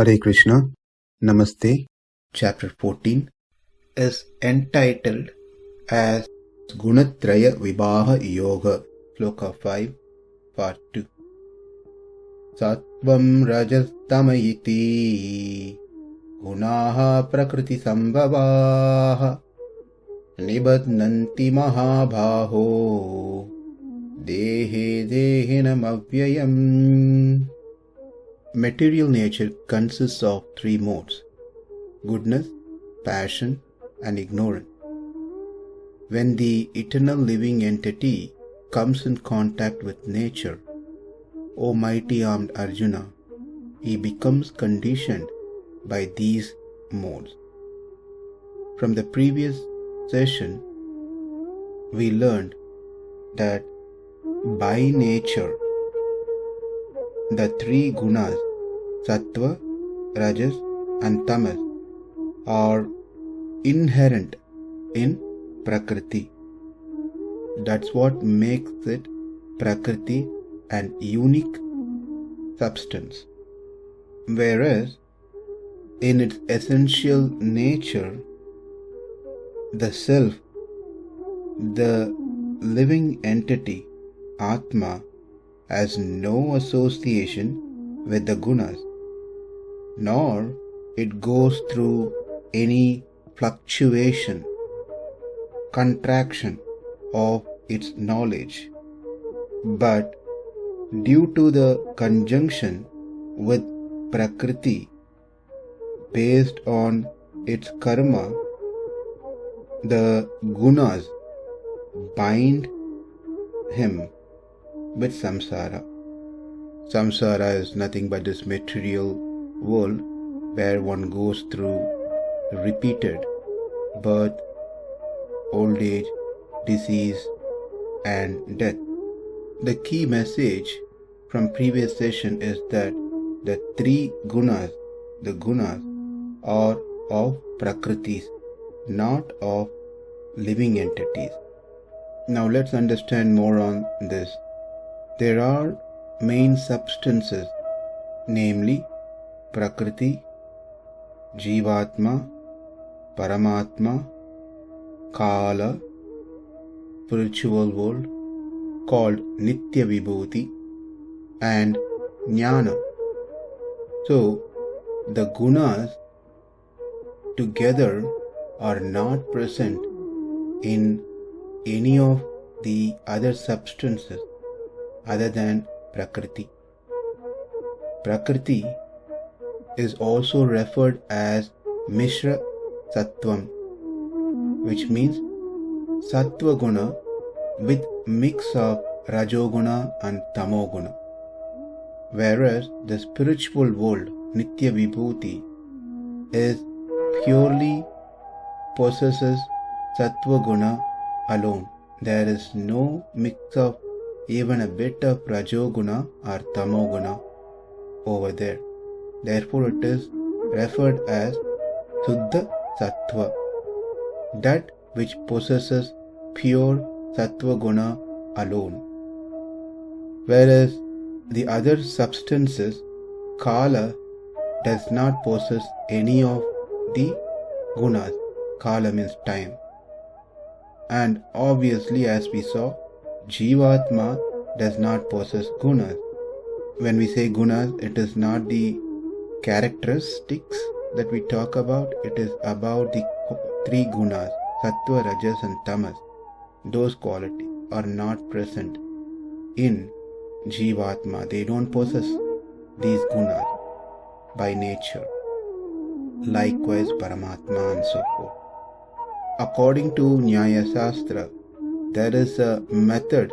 Hare Krishna, Namaste. Chapter 14 is entitled as Gunatraya Vibhaha Yoga, Sloka 5, Part 2. Sattvaṁ rajas tamayiti gunaha prakriti sambhavaha nibadhnāti mahabhaho dehe dehinam avyayam. Material nature consists of three modes: goodness, passion, and ignorance. When the eternal living entity comes in contact with nature, O mighty armed Arjuna, he becomes conditioned by these modes. From the previous session, we learned that by nature, the three gunas, sattva, rajas, and tamas, are inherent in prakriti. That's what makes it prakriti, an unique substance. Whereas, in its essential nature, the self, the living entity, Atma, has no association with the gunas, nor it goes through any fluctuation, contraction of its knowledge. But due to the conjunction with Prakriti, based on its karma, the gunas bind him with samsara. Samsara is nothing but this material world where one goes through repeated birth, old age, disease, and death. The key message from previous session is that the three gunas, the gunas, are of prakritis, not of living entities. Now let's understand more on this. There are main substances, namely Prakriti, Jivatma, Paramatma, Kala, spiritual world, called Nitya Vibhuti, and Jnana. So, the gunas together are not present in any of the other substances other than Prakriti. Prakriti is also referred as Mishra Sattvaṁ, which means Sattva Guna with mix of Rajoguna and Tamoguna. Whereas the spiritual world, Nitya Vibhuti, is purely possesses Sattva Guna alone. There is no mix of even a bit of Rajoguna or Tamoguna over there. Therefore it is referred as Suddha Sattva, that which possesses pure Sattva Guna alone. Whereas the other substances, Kala, does not possess any of the gunas. Kala means time. And obviously, as we saw, Jivatma does not possess gunas. When we say gunas, it is not the characteristics that we talk about, it is about the three gunas, sattva, rajas, and tamas. Those qualities are not present in Jivatma. They don't possess these gunas by nature. Likewise, Paramatma and so forth. According to Nyaya-sastra, there is a method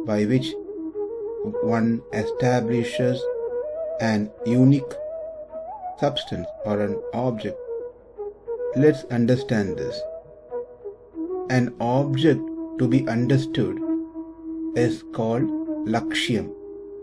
by which one establishes an unique substance or an object. Let's understand this. An object to be understood is called lakshyam,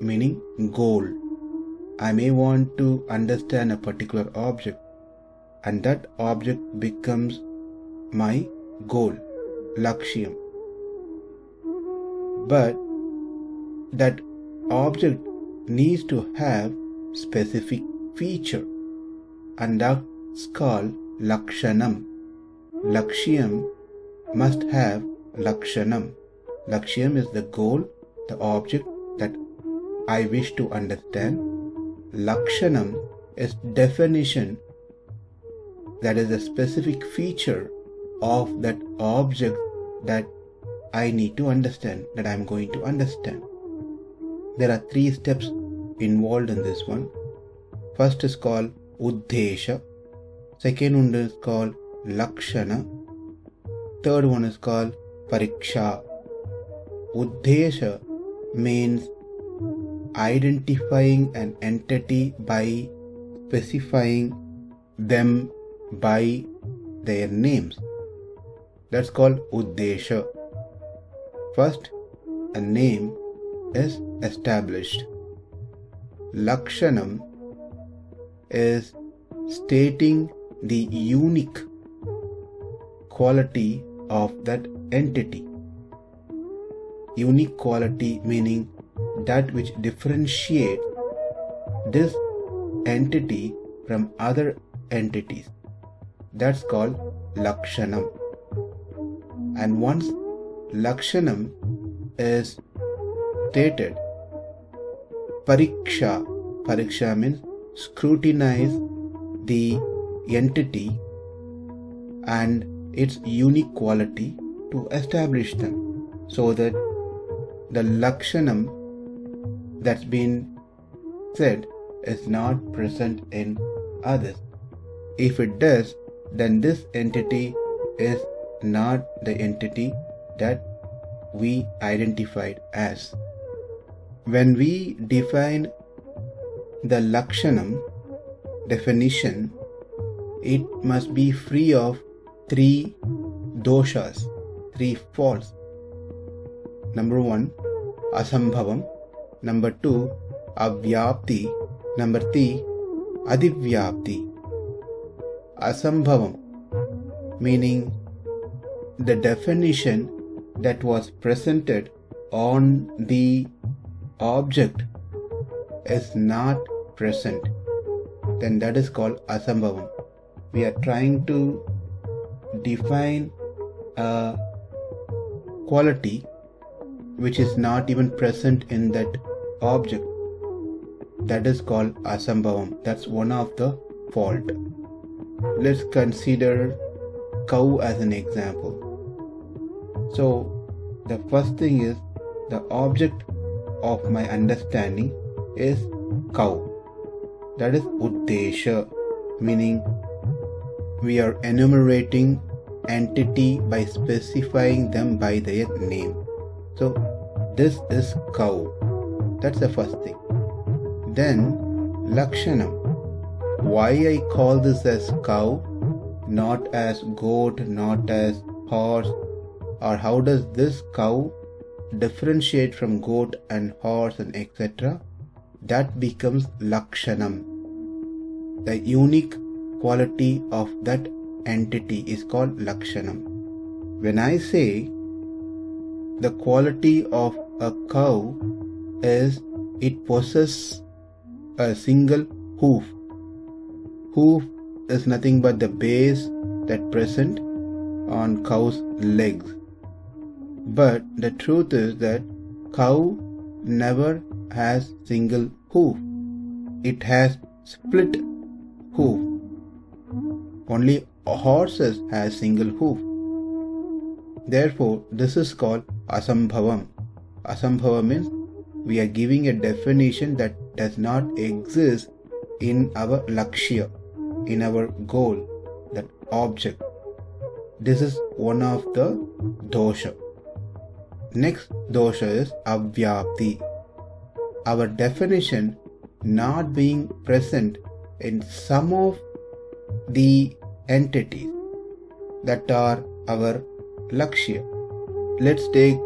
meaning goal. I may want to understand a particular object, and that object becomes my goal, lakshyam. But that object needs to have specific feature, and that's called lakshanam. Lakshyam must have lakshanam. Lakshyam is the goal, the object that I wish to understand. Lakshanam is definition, that is a specific feature of that object that I need to understand, that I am going to understand. There are 3 steps involved in this one. First is called uddesha. Second one is called lakshana. Third one is called pariksha. Uddesha means identifying an entity by specifying them by their names. That's called uddesha. First, a name is established. Lakshanam is stating the unique quality of that entity. Unique quality meaning that which differentiates this entity from other entities. That's called lakshanam. And once lakshanam is stated, pariksha means scrutinize the entity and its unique quality to establish them, so that the lakshanam that's been said is not present in others. If it does, then this entity is not the entity that we identified as. When we define the lakshanam definition, it must be free of 3 doshas, 3 faults. Number 1, asambhavam. Number 2, avyapti. Number 3, adivyapti. Asambhavam meaning the definition that was presented on the object is not present, then that is called asambhavam. We are trying to define a quality which is not even present in that object. That is called asambhavam. That's one of the fault. Let's consider cow as an example. So the first thing is, the object of my understanding is cow. That is uddesha, meaning we are enumerating entity by specifying them by their name. So this is cow. That's the first thing. Then lakshanam. Why I call this as cow, not as goat, not as horse, or how does this cow differentiate from goat and horse and etc.? That becomes lakshanam. The unique quality of that entity is called lakshanam. When I say the quality of a cow is it possesses a single hoof. Hoof is nothing but the base that present on cow's legs. But the truth is that cow never has single hoof. It has split hoof. Only horses has single hoof. Therefore, this is called asambhavam. Asambhavam means we are giving a definition that does not exist in our lakshya, in our goal, that object. This is one of the dosha. Next dosha is avyapti. Our definition not being present in some of the entities that are our lakshya. Let's take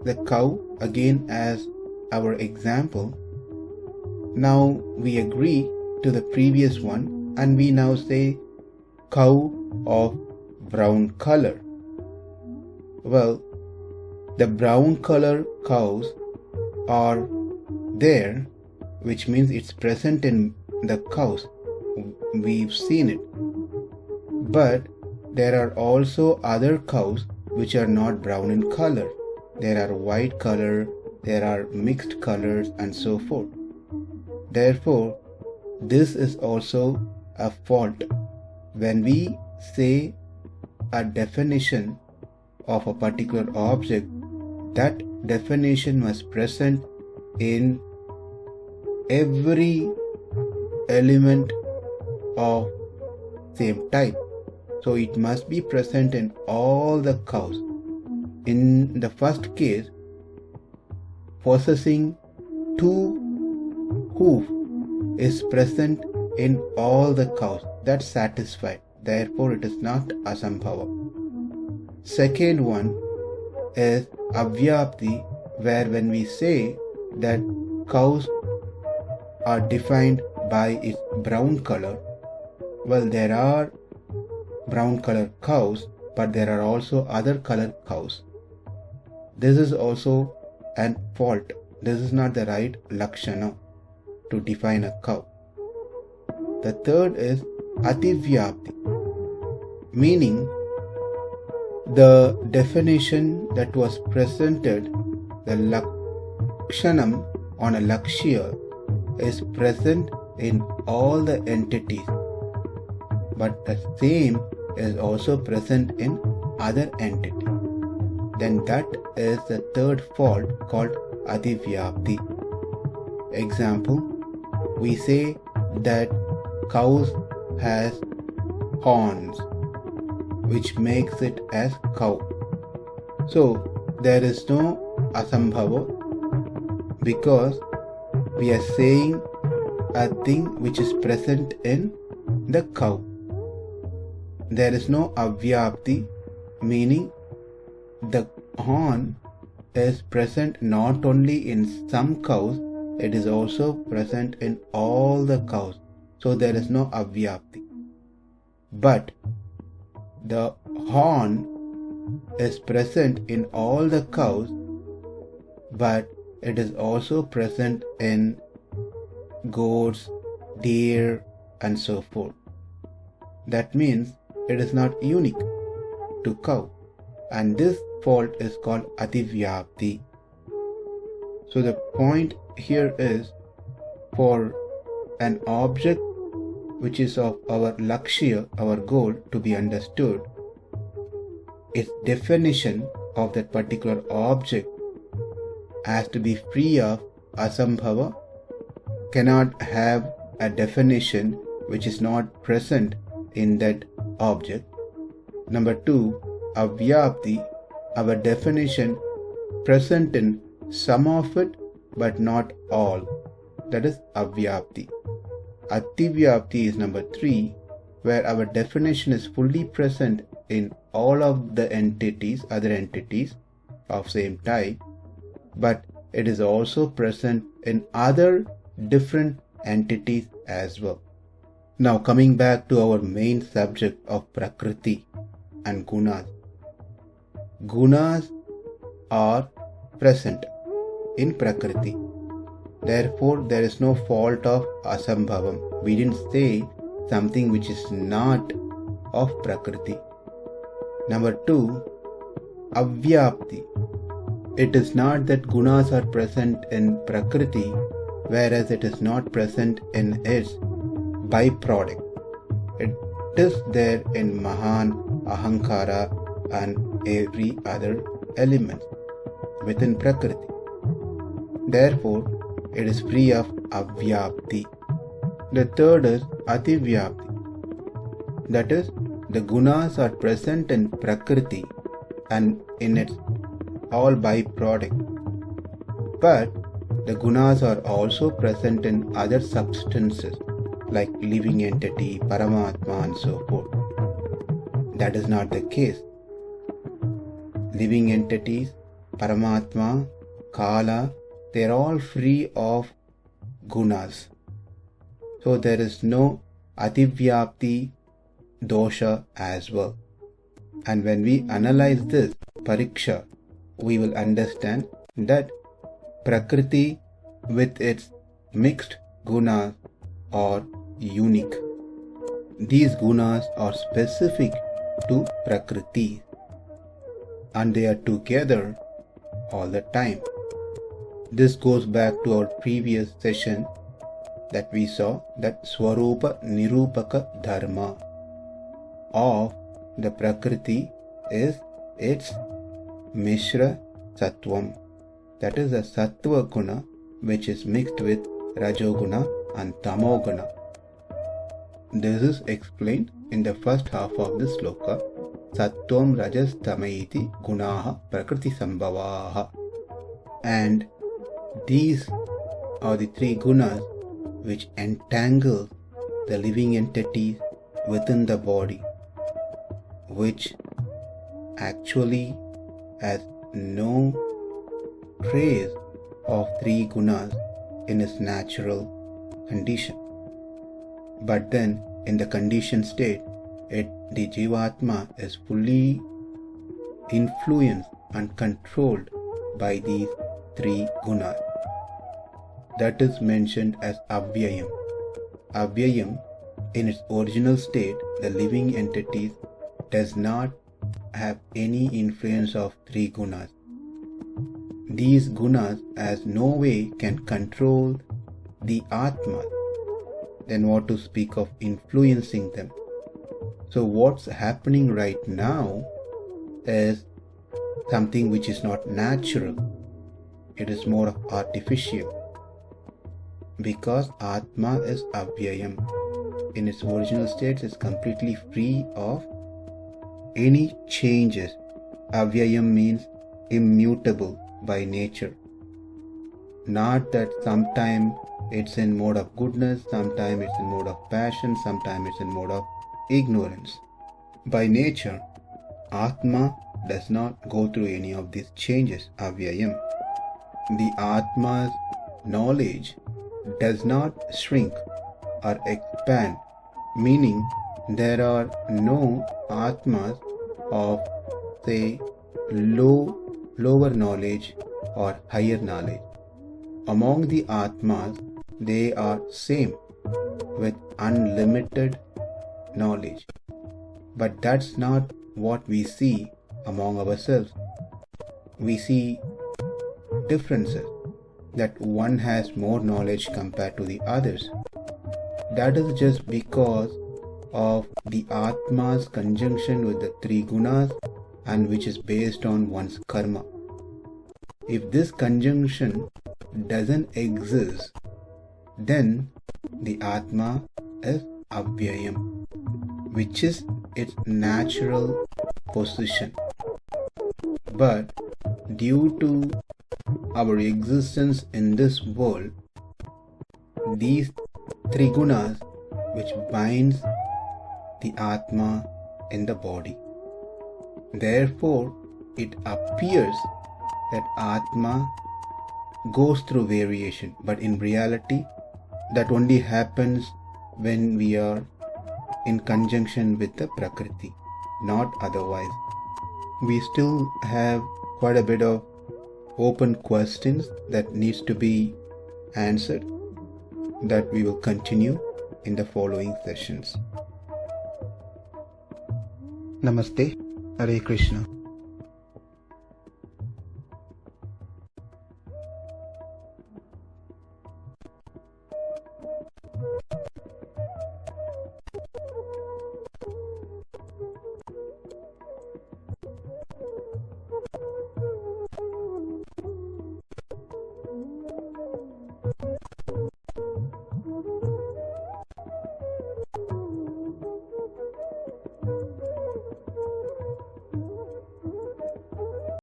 the cow again as our example. Now we agree to the previous one and we now say cow of brown color. Well, the brown color cows are there, which means it's present in the cows. We've seen it. But there are also other cows which are not brown in color. There are white color, there are mixed colors, and so forth. Therefore, this is also a fault. When we say a definition of a particular object, that definition must present in every element of same type. So it must be present in all the cows. In the first case, possessing two hoof is present in all the cows. That's satisfied. Therefore, it is not asambhava. Second one is avyapti, where when we say that cows are defined by its brown color, well, there are brown color cows, but there are also other color cows. This is also an fault. This is not the right lakshana to define a cow. The third is ativyapti, meaning the definition that was presented, the lakshanam on a lakshya, is present in all the entities, but the same is also present in other entities. Then that is the third fault called ativyapti. Example, we say that cows has horns, which makes it as cow. So there is no asambhava because we are saying a thing which is present in the cow. There is no avyapti, meaning the horn is present not only in some cows, it is also present in all the cows. So there is no avyapti. But the horn is present in all the cows, but it is also present in goats, deer, and so forth. That means it is not unique to cow, and this fault is called ativyapti. So the point here is, for an object which is of our lakshya, our goal, to be understood, its definition of that particular object has to be free of asambhava, cannot have a definition which is not present in that object. Number two, avyapti, our definition present in some of it but not all. That is avyapti. Ativyapti is number three, where our definition is fully present in all of the entities, other entities of same type, but it is also present in other different entities as well. Now coming back to our main subject of prakriti and gunas. Gunas are present in prakriti. Therefore, there is no fault of asambhavam. We didn't say something which is not of prakriti. Number two, avyapti. It is not that gunas are present in prakriti, whereas it is not present in its byproduct. It is there in mahan, ahankara, and every other element within prakriti. Therefore, it is free of avyapti. The third is ativyapti. That is, the gunas are present in prakriti and in its all byproduct. But the gunas are also present in other substances like living entity, paramatma, and so forth. That is not the case. Living entities, paramatma, kala, they are all free of gunas. So there is no ativyapti dosha as well. And when we analyze this pariksha, we will understand that prakriti with its mixed gunas or unique. These gunas are specific to Prakriti and they are together all the time. This goes back to our previous session that we saw that Swarupa Nirupaka Dharma of the Prakriti is its Mishra Sattvaṁ. That is a Sattva Guna which is mixed with Rajoguna and Tamoguna. This is explained in the first half of the sloka. Sattvaṁ Rajas Tamaiti Gunaha Prakriti Sambhavaha. And these are the three gunas which entangle the living entities within the body, which actually has no trace of three gunas in its natural condition. But then in the conditioned state, the Jivatma is fully influenced and controlled by these three gunas. That is mentioned as Avyayam. Avyayam, in its original state, the living entities does not have any influence of three gunas. These gunas as no way can control the Atma. Then what to speak of influencing them? So what's happening right now is something which is not natural. It is more of artificial. Because Atma is Avyayam. In its original state, it is completely free of any changes. Avyayam means immutable by nature. Not that sometime it's in mode of goodness, sometime it's in mode of passion, sometime it's in mode of ignorance. By nature, Atma does not go through any of these changes, Avyayam. The Atma's knowledge does not shrink or expand, meaning there are no Atmas of, say, lower knowledge or higher knowledge. Among the Atmas, they are same with unlimited knowledge. But that's not what we see among ourselves. We see differences, that one has more knowledge compared to the others. That is just because of the Atma's conjunction with the three gunas and which is based on one's karma. If this conjunction doesn't exist, then the Atma is Avyayam, which is its natural position. But due to our existence in this world, these three gunas which binds the Atma in the body. Therefore, it appears that Atma goes through variation, but in reality, that only happens when we are in conjunction with the Prakriti, not otherwise. We still have quite a bit of open questions that needs to be answered, that we will continue in the following sessions. Namaste. Hare Krishna.